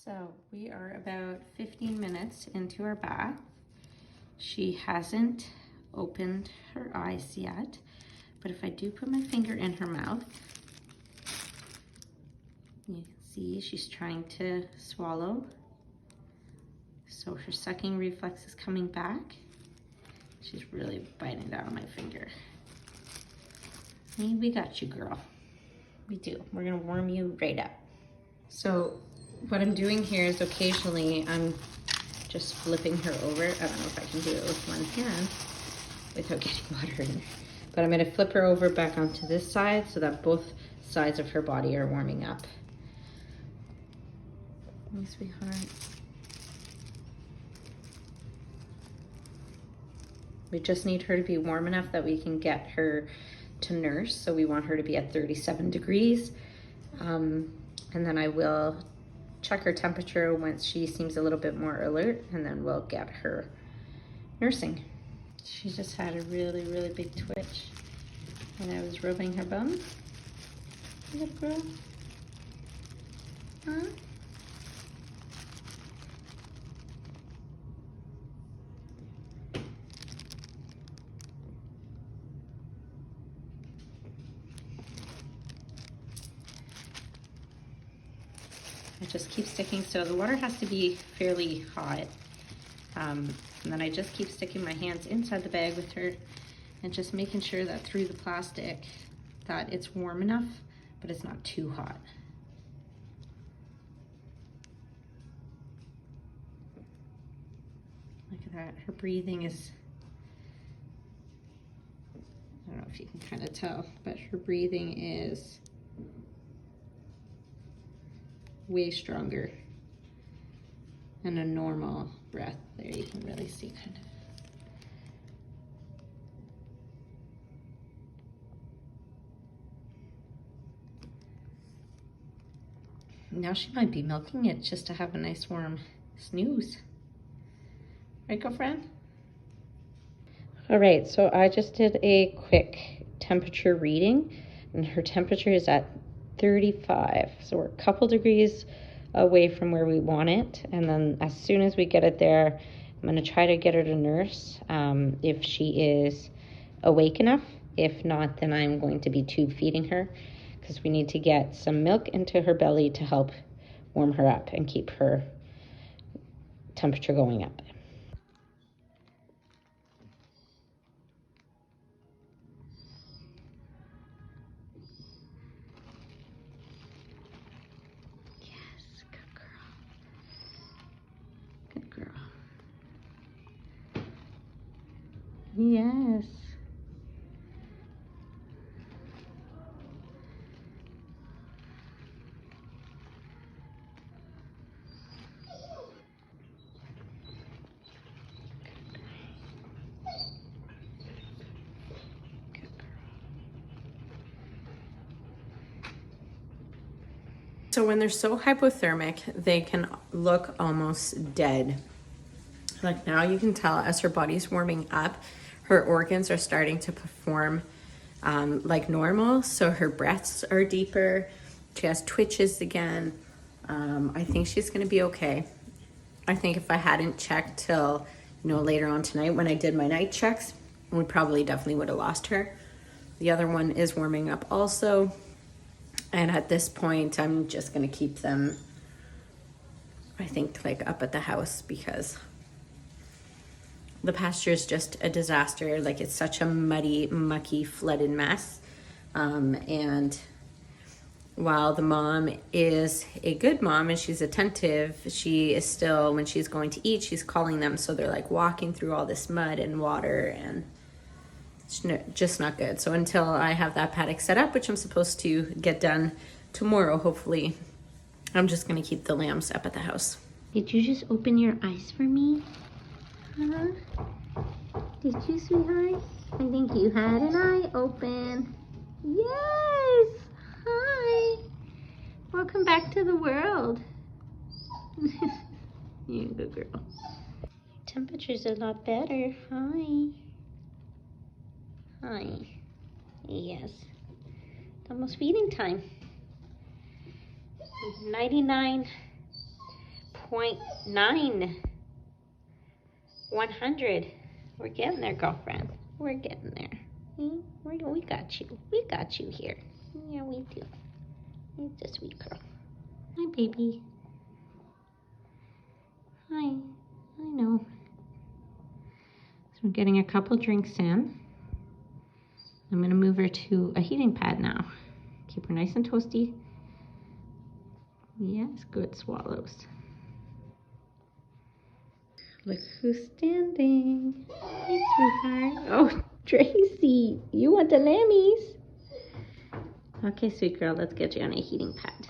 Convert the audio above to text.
So we are about 15 minutes into our bath. She hasn't opened her eyes yet, but if I do put my finger in her mouth, you can see she's trying to swallow. So her sucking reflex is coming back. She's really biting down on my finger. Hey, we got you, girl. We do. We're gonna warm you right up. So what I'm doing here is occasionally I'm just flipping her over. I don't know if I can do it with one hand without getting water in her. But I'm gonna flip her over back onto this side so that both sides of her body are warming up. My sweetheart. We just need her to be warm enough that we can get her to nurse. So we want her to be at 37 degrees. And then I will check her temperature once she seems a little bit more alert, and then we'll get her nursing. She just had a really, really big twitch when I was rubbing her bum. Little girl. Huh? I just keep sticking, so the water has to be fairly hot. And then I just keep sticking my hands inside the bag with her and just making sure that through the plastic that it's warm enough, but it's not too hot. Look at that, her breathing is, I don't know if you can kind of tell, but her breathing is way stronger than a normal breath. There you can really see kind of. Now she might be milking it just to have a nice warm snooze. Right, girlfriend? All right, so I just did a quick temperature reading and her temperature is at 35. So we're a couple degrees away from where we want it. And then as soon as we get it there, I'm gonna try to get her to nurse if she is awake enough. If not, then I'm going to be tube feeding her because we need to get some milk into her belly to help warm her up and keep her temperature going up. Yes, good girl. Good girl. Yes. So when they're so hypothermic, they can look almost dead. Like now you can tell as her body's warming up, her organs are starting to perform like normal. So her breaths are deeper. She has twitches again. I think she's gonna be okay. I think if I hadn't checked till, later on tonight when I did my night checks, we probably definitely would have lost her. The other one is warming up also. And at this point, I'm just gonna keep them, I think, like up at the house because the pasture is just a disaster. Like it's such a muddy, mucky, flooded mess. And while the mom is a good mom and she's attentive, she is still, when she's going to eat, she's calling them. So they're like walking through all this mud and water and it's just not good. So until I have that paddock set up, which I'm supposed to get done tomorrow, hopefully, I'm just gonna keep the lambs up at the house. Did you just open your eyes for me? Huh? Did you, sweetheart? I think you had an eye open. Yes! Hi! Welcome back to the world. You're a good girl. Temperature's a lot better. Hi. Hi. Yes. It's almost feeding time. 99 99.9. 100. We're getting there, girlfriend. We're getting there. We got you. We got you here. Yeah, we do. It's a sweet girl. Hi, baby. Hi. I know. So we're getting a couple drinks in. I'm going to move her to a heating pad now. Keep her nice and toasty. Yes, good swallows. Look who's standing. Hi, sweetheart. Oh, Tracy, you want the lammies? Okay, sweet girl, let's get you on a heating pad.